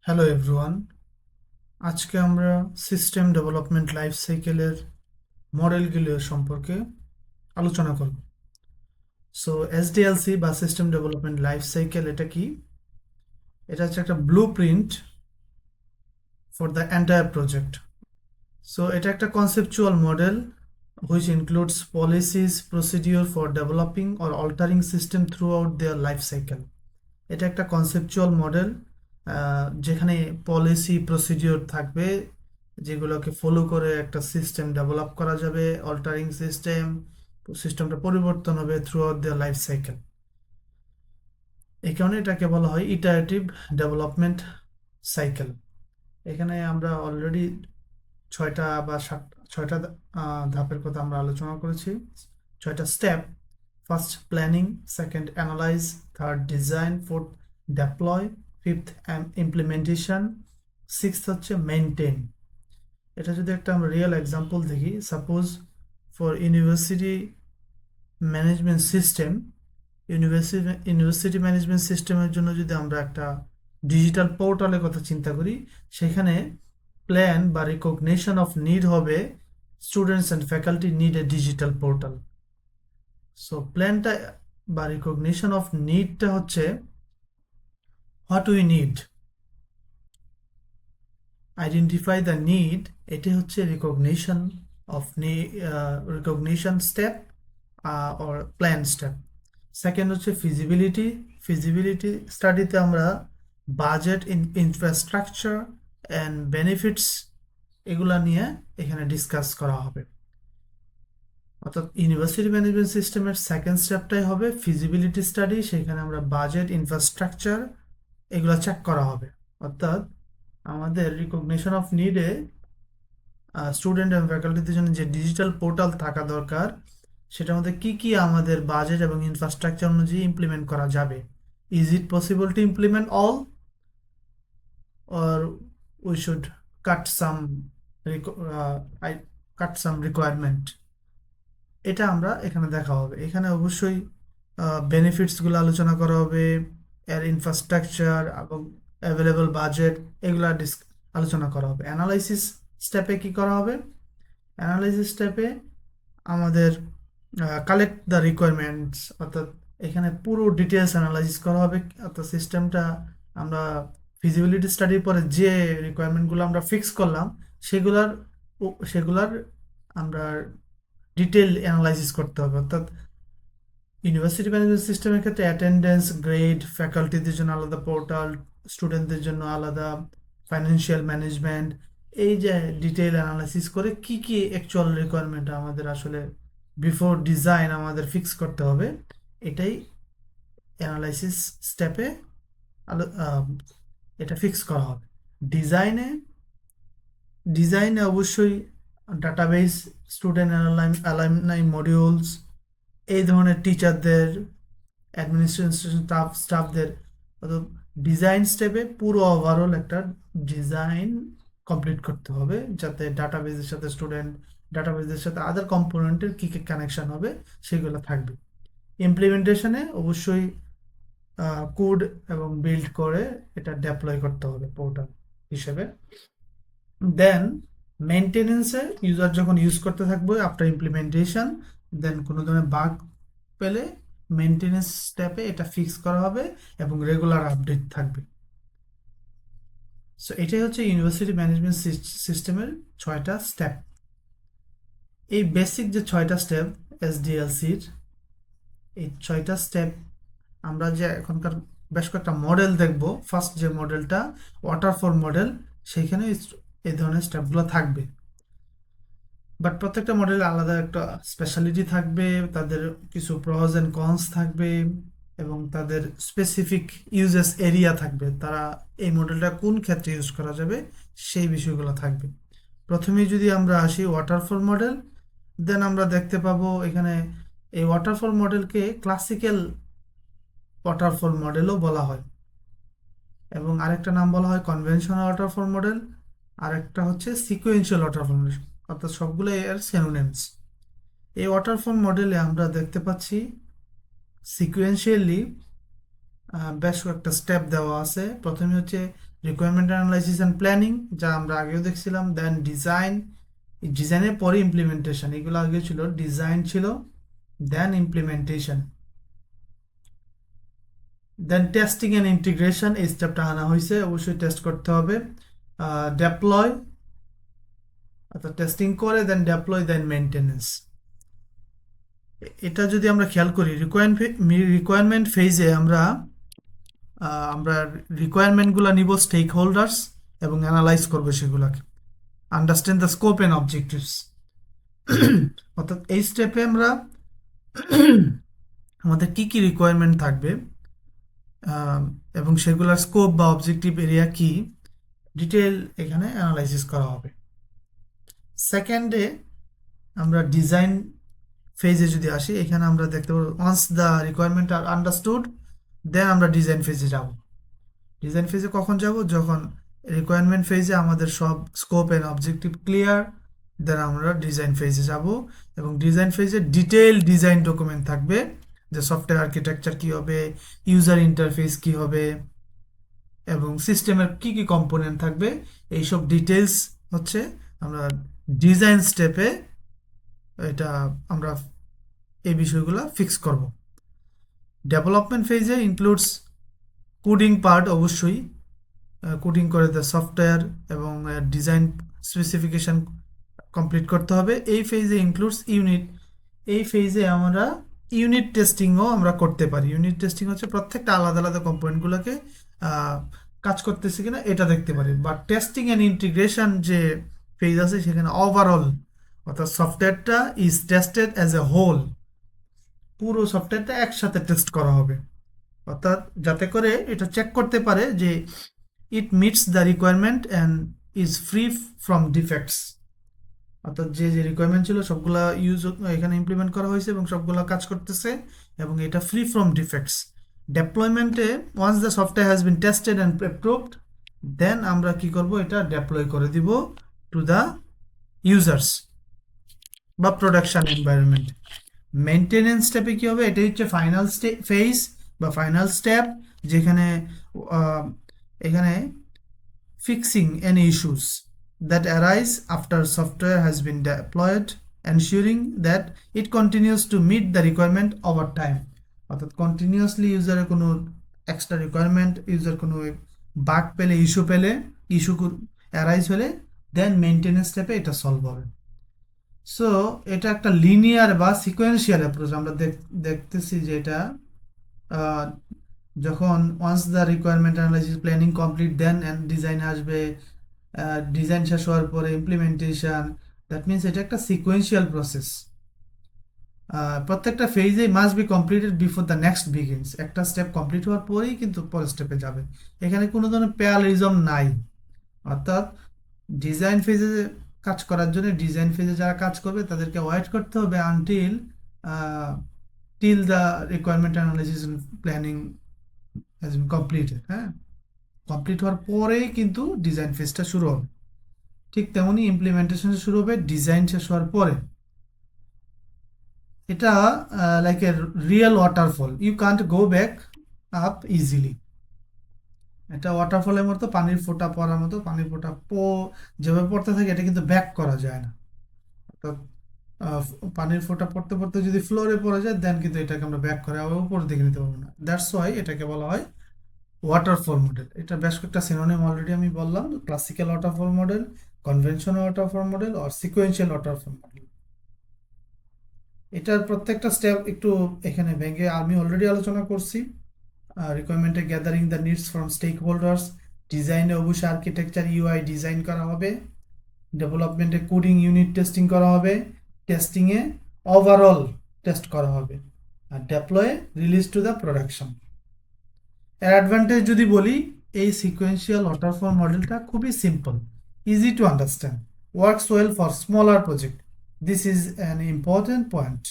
Hello everyone, আজকে আমরা system development life সাইকেলের মডেলগুলো সম্পর্কে আলোচনা করব। সো এসডিএলসি বা সিস্টেম ডেভেলপমেন্ট লাইফ সাইকেল এটা কি? এটা হচ্ছে একটা blue print for the entire project. So এটা একটা conceptual model which includes policies, procedure for developing or altering system throughout their life cycle. এটা একটা কনসেপচুয়াল মডেল যেখানে পলিসি প্রসিডিওর থাকবে, যেগুলোকে ফলো করে একটা সিস্টেম ডেভেলপ করা যাবে, অল্টারিং সিস্টেমটা পরিবর্তন হবে through out the life cycle. এই কারণে এটাকে বলা হয় ইটারেটিভ ডেভেলপমেন্ট সাইকেল। এখানে আমরা অলরেডি ছয়টা ধাপের কথা আমরা আলোচনা করেছি, ছয়টা step. First planning, second analyse, third design, fourth deploy, fifth implementation, sixth হচ্ছে মেনটেন। এটা যদি একটা আমরা রিয়েল এক্সাম্পল দেখি, suppose for university management system, university management সিস্টেমের জন্য যদি আমরা একটা ডিজিটাল পোর্টালের কথা চিন্তা করি, সেখানে প্ল্যান বা রিকগনিশন অফ নিড হবে students and faculty need a digital portal. So প্ল্যানটা বা রিকগনিশন অফ নিডটা হচ্ছে what we need, identify the need. এটি হচ্ছে recognition of recognition step or plan step. Second হচ্ছে ফিজিবিলিটি। ফিজিবিলিটি স্টাডিতে আমরা বাজেট, ইনফ্রাস্ট্রাকচার অ্যান্ড বেনিফিটস এগুলা নিয়ে এখানে ডিসকাস করা হবে। অর্থাৎ ইউনিভার্সিটি ম্যানেজমেন্ট সিস্টেমের সেকেন্ড স্টেপটাই হবে ফিজিবিলিটি স্টাডি। সেখানে আমরা বাজেট, ইনফ্রাস্ট্রাকচার এগুলো চেক করা হবে। অর্থাৎ আমাদের রিকগনিশন অফ নিডে স্টুডেন্ট এবং ফ্যাকাল্টিদের জন্য যে ডিজিটাল পোর্টাল থাকা দরকার, সেটার মধ্যে কি কি আমাদের বাজেট এবং ইনফ্রাস্ট্রাকচার অনুযায়ী ইমপ্লিমেন্ট করা যাবে। Is it possible to implement all, or we should cut some cut some requirement? এটা আমরা এখানে দেখা হবে। এখানে অবশ্যই বেনিফিটসগুলো আলোচনা করা হবে, এর ইনফ্রাস্ট্রাকচার এবং অ্যাভেলেবল বাজেট এগুলো আলোচনা করা হবে। অ্যানালাইসিস স্টেপে কি করা হবে? অ্যানালাইসিস স্টেপে আমাদের কালেক্ট দ্য রিকোয়ারমেন্টস, অর্থাৎ এখানে পুরো ডিটেলস অ্যানালাইসিস করা হবে। অর্থাৎ সিস্টেমটা আমরা ফিজিবিলিটি স্টাডির পরে যে রিকোয়ারমেন্টগুলো আমরা ফিক্স করলাম, সেগুলার সেগুলার আমরা ডিটেল অ্যানালাইসিস করতে হবে। অর্থাৎ ইউনিভার্সিটি ম্যানেজমেন্ট সিস্টেমের ক্ষেত্রে অ্যাটেন্ডেন্স, গ্রেড, ফ্যাকাল্টিদের জন্য আলাদা পোর্টাল, স্টুডেন্টদের জন্য আলাদা, ফাইন্যান্সিয়াল ম্যানেজমেন্ট, এই যে ডিটেল অ্যানালাইসিস করে কি কি অ্যাকচুয়াল রিকোয়ারমেন্ট আমাদের আসলে বিফোর ডিজাইন আমাদের ফিক্স করতে হবে, এটাই অ্যানালাইসিস স্টেপে এটা ফিক্স করা হবে। ডিজাইনে ডিজাইনে অবশ্যই ডাটাবেস, স্টুডেন্ট অ্যালামনাই মডিউলস, এই ধরনের টিচারদের, অ্যাডমিনিস্ট্রেশন স্টাফদের, অর্থাৎ ডিজাইন স্টেপে পুরো ওভারঅল একটা ডিজাইন কমপ্লিট করতে হবে, যাতে ডাটাবেসের সাথে ডাটাবেসের সাথে আদার কম্পোনেন্টের কী কী কানেকশন হবে সেগুলো থাকবে। ইমপ্লিমেন্টেশনে অবশ্যই কোড এবং বিল্ড করে এটা ডেপ্লয় করতে হবে পোর্টাল হিসেবে। দেন মেনটেনেন্সে ইউজার যখন ইউজ করতে থাকবে আফটার ইমপ্লিমেন্টেশন, দেন কোনো ধরনের বাগ পেলে মেনটেনেন্স স্টেপে এটা ফিক্স করা হবে এবং রেগুলার আপডেট থাকবে। সো এটাই হচ্ছে ইউনিভার্সিটি ম্যানেজমেন্ট সিস্টেমের ছয়টা স্টেপ। এই বেসিক যে ছয়টা স্টেপ এসডিএলসির, এই ছয়টা স্টেপ আমরা যে এখনকার বেশ কয়েকটা মডেল দেখব। ফার্স্ট যে মডেলটা ওয়াটারফল মডেল, সেইখানে এই ধরনের স্টেপগুলো থাকবে। বাট প্রত্যেকটা মডেলে আলাদা একটা স্পেশালিটি থাকবে, তাদের কিছু প্রস অ্যান্ড কনস থাকবে এবং তাদের স্পেসিফিক ইউজেস এরিয়া থাকবে। তারা এই মডেলটা কোন ক্ষেত্রে ইউজ করা যাবে সেই বিষয়গুলো থাকবে। প্রথমেই যদি আমরা আসি ওয়াটারফল মডেল, দেন আমরা দেখতে পাবো এখানে এই ওয়াটারফল মডেলকে ক্লাসিক্যাল ওয়াটারফল মডেলও বলা হয়, এবং আরেকটা নাম বলা হয় কনভেনশনাল ওয়াটারফল মডেল, আরেকটা হচ্ছে সিকোয়েন্সিয়াল ওয়াটারফল মডেল। অর্থাৎ সবগুলো এর সিনোনিমস। এই ওয়াটারফল মডেলে আমরা দেখতে পাচ্ছি সিকোয়েন্সিয়ালি বেশ কয়েকটা স্টেপ দেওয়া আছে। প্রথমে হচ্ছে রিকোয়ারমেন্ট অ্যানালাইসিস অ্যান্ড প্ল্যানিং, যা আমরা আগেও দেখছিলাম। দেন ডিজাইন, ডিজাইনের পরে ইমপ্লিমেন্টেশন, এগুলো আগে ছিল, ডিজাইন ছিল, then implementation, then testing and integration, এই স্টেপটা আনা হয়েছে, অবশ্যই টেস্ট করতে হবে। ডেপ্লয়, অর্থাৎ টেস্টিং করে দেন ডেপ্লয় দেন মেনটেনেন্স। এটা যদি আমরা খেয়াল করি, রিকোয়ারমেন্ট ফেজে আমরা রিকোয়ারমেন্টগুলো নিব স্টেক হোল্ডার্স এবং অ্যানালাইজ করবো সেগুলোকে, understand the scope and objectives. অর্থাৎ এই স্টেপে আমরা আমাদের কি কি রিকোয়ারমেন্ট থাকবে এবং সেগুলোর স্কোপ বা অবজেক্টিভ এরিয়া কি, ডিটেল এখানে অ্যানালাইসিস করা হবে। সেকেন্ডে আমরা ডিজাইন ফেজে যদি আসি, এখানে আমরা দেখতে পাবো once the requirement are understood, then আমরা ডিজাইন ফেজে যাব। ডিজাইন ফেজে কখন যাব? যখন রিকোয়ারমেন্ট ফেজে আমাদের সব স্কোপ অ্যান্ড অবজেক্টিভ ক্লিয়ার, দেন আমরা ডিজাইন ফেজে যাব। এবং ডিজাইন ফেজে ডিটেল ডিজাইন ডকুমেন্ট থাকবে, যে সফটওয়্যার আর্কিটেকচার কী হবে, ইউজার ইন্টারফেস কী হবে, এবং সিস্টেমের কি কি কম্পোনেন্ট থাকবে, এইসব ডিটেলস হচ্ছে আমরা ডিজাইন স্টেপে এটা আমরা এই বিষয়গুলো ফিক্স করব। ডেভেলপমেন্ট ফেজে ইনক্লুডস কোডিং পার্ট, অবশ্যই কোডিং করে দ্য সফটওয়্যার এবং ডিজাইন স্পেসিফিকেশন কমপ্লিট করতে হবে। এই ফেজে ইনক্লুডস ইউনিট, এই ফেজে আমরা ইউনিট টেস্টিংও আমরা করতে পারি। ইউনিট টেস্টিং হচ্ছে প্রত্যেকটা আলাদা আলাদা কম্পোনেন্টগুলোকে কাজ করতেছে কিনা এটা দেখতে পারি। বাট টেস্টিং অ্যান্ড ইন্টিগ্রেশন যে ফেজ আছে সেখানে ওভারঅল, অর্থাৎ সফটওয়্যারটা is tested as a whole, পুরো সফটওয়্যারটা একসাথে টেস্ট করা হবে, অর্থাৎ যাতে করে এটা চেক করতে পারে যে it meets the requirement and is free from defects. অর্থাৎ যে যে রিকোয়ারমেন্ট ছিল সবগুলা এখানে ইমপ্লিমেন্ট করা হয়েছে এবং সবগুলা কাজ করতেছে এবং এটা ফ্রি ফ্রম ডিফেক্টস। ডেপ্লয়মেন্টে once the software has been tested and approved, then আমরা কি করব, এটা ডেপ্লয় করে দিব টু দ্য ইউজার্স বা প্রোডাকশন এনভায়রনমেন্ট। মেনটেনেন্স স্টেপে কি হবে, এটা হচ্ছে ফাইনাল ফেজ বা ফাইনাল স্টেপ, যেখানে এখানে fixing any issues that arise after software has been deployed, ensuring that it continues to meet the requirement over time। অর্থাৎ কন্টিনিউয়াসলি ইউজারের কোনো এক্সট্রা রিকোয়ারমেন্ট, ইউজার কোনো বাগ পেলে, ইস্যু অ্যারাইজ হলে দেন maintenance স্টেপে এটা সলভ হবে। সো এটা একটা লিনিয়ার বা সিকোয়েন্সিয়াল অ্যাপ্রোচ। আমরা দেখতেছি যে এটা যখন once the requirement analysis planning complete, then design আসবে, ডিজাইন শেষ হওয়ার পরে ইমপ্লিমেন্টেশন, দ্যাট মিনস এটা একটা সিকোয়েন্সিয়াল প্রসেস। প্রত্যেকটা ফেজে must be completed before the next begins. একটা স্টেপ কমপ্লিট হওয়ার পরেই কিন্তু পরের স্টেপে যাবে, এখানে কোনো ধরনের প্যারালিজম নাই। অর্থাৎ ডিজাইন ফেজে কাজ করার জন্য ডিজাইন ফেজে যারা কাজ করবে তাদেরকে ওয়েট করতে হবে until till the requirement analysis planning has been completed। হ্যাঁ, কমপ্লিট হওয়ার পরেই কিন্তু ডিজাইন ফেজটা শুরু হবে। ঠিক তেমনি ইমপ্লিমেন্টেশন শুরু হবে ডিজাইন শেষ হওয়ার পরে। এটা like a real waterfall, you can't go back up easily. এটা ওয়াটারফলের মতো, পানির ফোঁটা পড়ার মতো, পানির ফোঁটা যেভাবে পড়তে থাকে এটা কিন্তু ব্যাক করা যায় না। অর্থাৎ পানির ফোঁটা পড়তে পড়তে যদি ফ্লোরে পড়ে যায় দেন কিন্তু এটাকে আমরা ব্যাক করে আবার উপর দিকে নিতে পারবো না। দ্যাটস ওয়াই এটাকে বলা হয় ওয়াটারফল মডেল। এটা বেশ কয়েকটা সিনোনিম অলরেডি আমি বললাম, classical waterfall model, conventional waterfall model আর সিকোয়েন্সিয়াল ওয়াটারফল মডেল। এটার প্রত্যেকটা স্টেপ একটু এখানে ভেঙে আমি অলরেডি আলোচনা করছি। রিকোয়ারমেন্টে gathering the needs from stakeholders, ডিজাইনে অবশ্যই আর্কিটেকচার ইউআই ডিজাইন করা হবে, ডেভেলপমেন্টে কোডিং ইউনিট টেস্টিং করা হবে, টেস্টিংয়ে ওভারঅল টেস্ট করা হবে, আর ডেপ্লয়ে রিলিজ টু দ্য প্রোডাকশন। এর অ্যাডভান্টেজ যদি বলি, এই সিকোয়েন্সিয়াল ওয়াটারফল মডেলটা খুবই simple, easy to understand, works well for smaller project. This is an important point.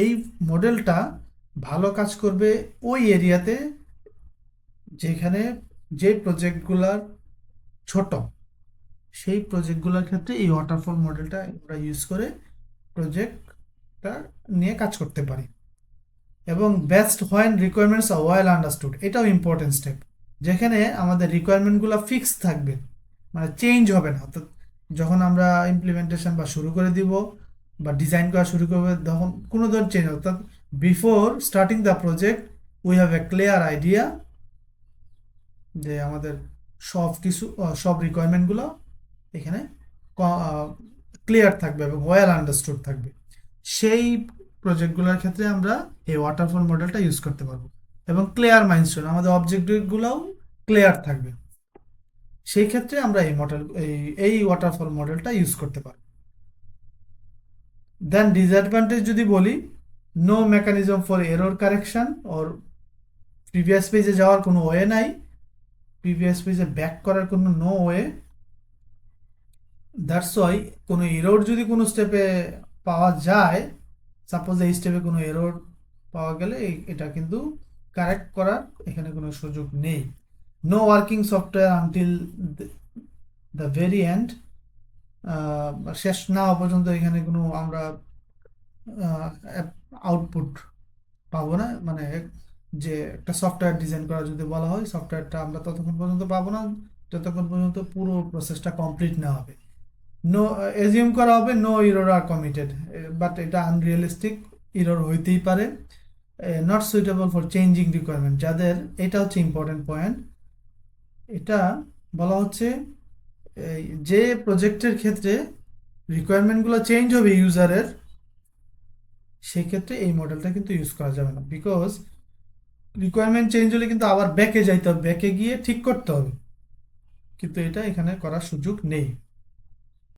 এই মডেলটা ভালো কাজ করবে ওই এরিয়াতে যেখানে যে প্রজেক্টগুলার ছোট, সেই প্রজেক্টগুলোর ক্ষেত্রে এই ওয়াটারফল মডেলটা আমরা ইউজ করে প্রজেক্টটা নিয়ে কাজ করতে পারি। এবং best when requirements are well understood, এটাও ইম্পর্টেন্ট স্টেপ। যেখানে আমাদের রিকোয়ারমেন্টগুলো ফিক্স থাকবে, মানে চেঞ্জ হবে না। অর্থাৎ যখন আমরা ইমপ্লিমেন্টেশন বা শুরু করে দিব বা ডিজাইন করা শুরু করবে, তখন কোনো ধরনের চেঞ্জ, অর্থাৎ before starting the project we have a clear idea যে আমাদের সব কিছু সব রিকোয়ারমেন্টগুলো এখানে ক্লিয়ার থাকবে এবং ওয়েল আন্ডারস্টুড থাকবে। সেই প্রজেক্টগুলোর ক্ষেত্রে আমরা এই ওয়াটারফল মডেলটা ইউজ করতে পারবো এবং ক্লিয়ার মাইলস্টোন, আমাদের অবজেক্টিভগুলোও ক্লিয়ার থাকবে। সেই ক্ষেত্রে আমরা এই ওয়াটারফল মডেলটা ইউজ করতে পারবো। দেন ডিসঅ্যাডভান্টেজ যদি বলি, no mechanism for error correction or previous পেজে যাওয়ার কোনো ওয়ে নাই, প্রিভিয়াস পেজে ব্যাক করার কোনো নো ওয়ে। দ্যাটস ওয়াই কোনো এরর যদি কোনো স্টেপে পাওয়া যায়, সাপোজ এই স্টেপে কোনো এরর পাওয়া গেলে এটা কিন্তু কারেক্ট করার এখানে কোনো সুযোগ নেই। No working software until the very end, শেষ না হওয়া পর্যন্ত এখানে কোনো আমরা আউটপুট পাবো না। মানে যে একটা সফটওয়্যার ডিজাইন করা যদি বলা হয়, সফটওয়্যারটা আমরা ততক্ষণ পর্যন্ত পাবো না যতক্ষণ পর্যন্ত পুরো প্রসেসটা কমপ্লিট না হবে। নো এজিউম করা হবে no error are committed, but এটা আনরিয়েলিস্টিক, ইরর হইতেই পারে। Not suitable for changing requirement, যাদের, এটা হচ্ছে ইম্পর্টেন্ট পয়েন্ট, এটা বলা হচ্ছে যে প্রজেক্টের ক্ষেত্রে রিকোয়ারমেন্টগুলো চেঞ্জ হবে ইউজারের, সেই ক্ষেত্রে এই মডেলটা কিন্তু ইউজ করা যাবে না। বিকজ রিকোয়ারমেন্ট চেঞ্জ হলে কিন্তু আবার ব্যাকে যাইতে হবে, ব্যাকে গিয়ে ঠিক করতে হবে, কিন্তু এটা এখানে করার সুযোগ নেই।